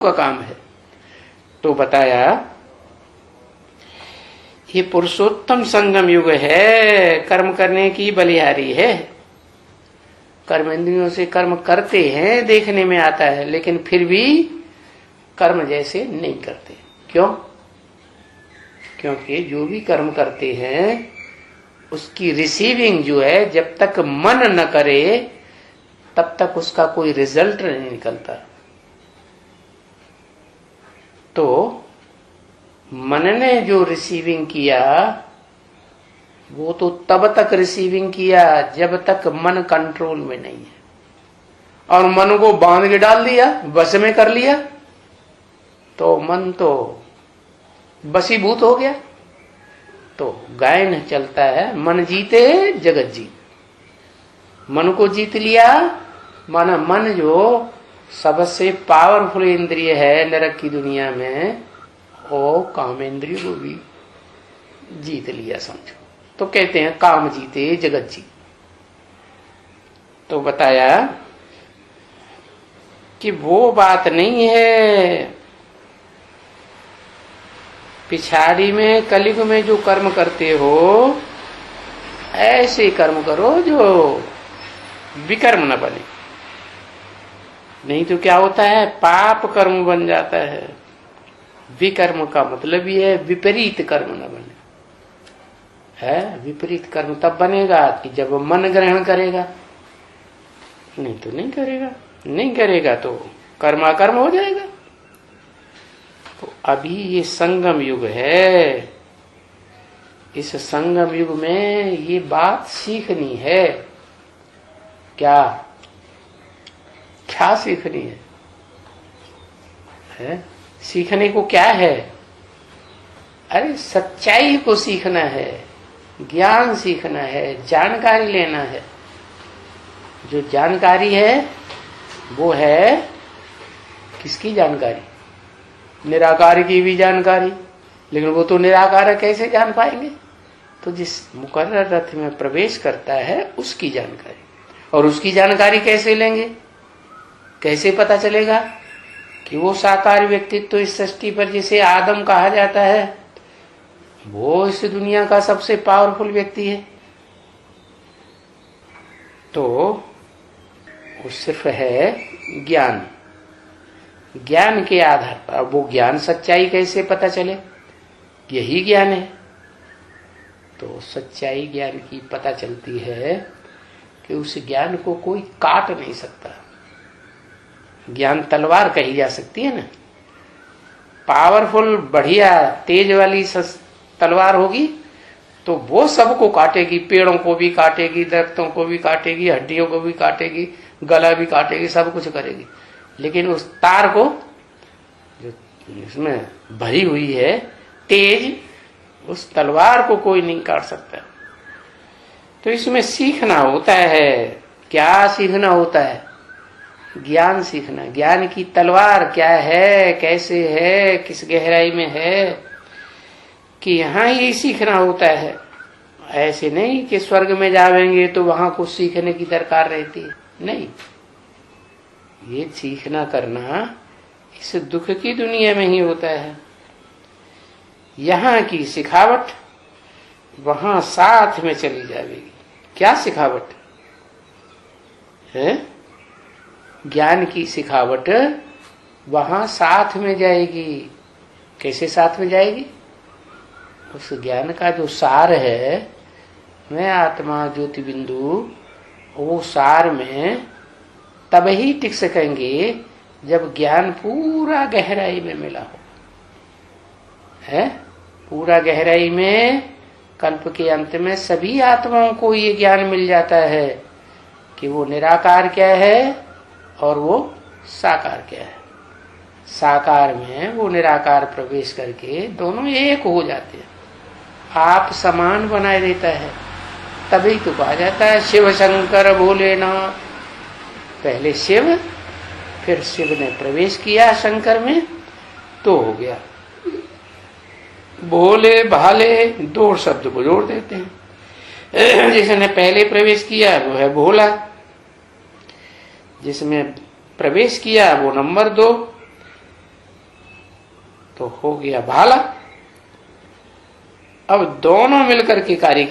का काम है। तो बताया ये पुरुषोत्तम संगम युग है, कर्म करने की बलिहारी है। कर्म इंद्रियों से कर्म करते हैं, देखने में आता है, लेकिन फिर भी कर्म जैसे नहीं करते। क्यों? क्योंकि जो भी कर्म करते हैं उसकी रिसीविंग जो है, जब तक मन न करे तब तक उसका कोई रिजल्ट नहीं निकलता। तो मन ने जो रिसीविंग किया वो तो तब तक रिसीविंग किया जब तक मन कंट्रोल में नहीं है, और मन को बांध के डाल दिया, वश में कर लिया, तो मन तो बसीभूत हो गया। तो गायन चलता है, मन जीते जगत जीत। मन को जीत लिया माना मन जो सबसे पावरफुल इंद्रिय है नरक की दुनिया में, वो काम इंद्रिय को भी जीत लिया समझो। तो कहते हैं काम जीते जगत जीत। तो बताया कि वो बात नहीं है। पिछाड़ी में कलयुग में जो कर्म करते हो ऐसे कर्म करो जो विकर्म न बने, नहीं तो क्या होता है, पाप कर्म बन जाता है। विकर्म का मतलब ये है विपरीत कर्म न बने। है विपरीत कर्म तब बनेगा कि जब मन ग्रहण करेगा, नहीं तो नहीं करेगा। नहीं करेगा तो कर्माकर्म हो जाएगा। तो अभी ये संगम युग है। इस संगम युग में ये बात सीखनी है। क्या क्या सीखनी है? सीखने को क्या है? अरे सच्चाई को सीखना है, ज्ञान सीखना है, जानकारी लेना है। जो जानकारी है वो है किसकी जानकारी? निराकार की भी जानकारी। लेकिन वो तो निराकार है, कैसे जान पाएंगे? तो जिस मुकर्रर रथ में प्रवेश करता है उसकी जानकारी। और उसकी जानकारी कैसे लेंगे? कैसे पता चलेगा कि वो साकार व्यक्तित्व तो इस सृष्टि पर जिसे आदम कहा जाता है वो इस दुनिया का सबसे पावरफुल व्यक्ति है? तो वो सिर्फ है ज्ञान। ज्ञान के आधार पर। अब वो ज्ञान सच्चाई कैसे पता चले? यही ज्ञान है। तो सच्चाई ज्ञान की पता चलती है कि उस ज्ञान को कोई काट नहीं सकता। ज्ञान तलवार कही जा सकती है ना। पावरफुल बढ़िया तेज वाली तलवार होगी तो वो सबको काटेगी, पेड़ों को भी काटेगी, दरख्तों को भी काटेगी, हड्डियों को भी काटेगी, गला भी काटेगी, सब कुछ करेगी। लेकिन उस तार को जो इसमें भरी हुई है तेज, उस तलवार को कोई नहीं काट सकता। तो इसमें सीखना होता है। क्या सीखना होता है? ज्ञान सीखना। ज्ञान की तलवार क्या है, कैसे है, किस गहराई में है, कि यहाँ ये सीखना होता है। ऐसे नहीं कि स्वर्ग में जाएंगे तो वहां कुछ सीखने की दरकार रहती है। नहीं, ये सीखना करना इस दुख की दुनिया में ही होता है। यहाँ की सिखावट वहां साथ में चली जाएगी। क्या सिखावट है? ज्ञान की सिखावट वहां साथ में जाएगी। कैसे साथ में जाएगी? उस ज्ञान का जो सार है, मैं आत्मा ज्योति बिंदु, वो सार में तब ही टिक सकेंगे जब ज्ञान पूरा गहराई में मिला हो। है पूरा गहराई में कल्प के अंत में सभी आत्माओं को ये ज्ञान मिल जाता है कि वो निराकार क्या है और वो साकार क्या है। साकार में वो निराकार प्रवेश करके दोनों एक हो जाते हैं। आप समान बनाए देता है। तभी तो कहा जाता है शिव शंकर भोलेनाथ। पहले शिव, फिर शिव ने प्रवेश किया शंकर में तो हो गया। भोले भाले दो शब्द को जोड़ देते हैं। जिसने पहले प्रवेश किया वो है भोला, जिसमें प्रवेश किया वो नंबर 2, तो हो गया भाला। अब दोनों मिलकर के कार्य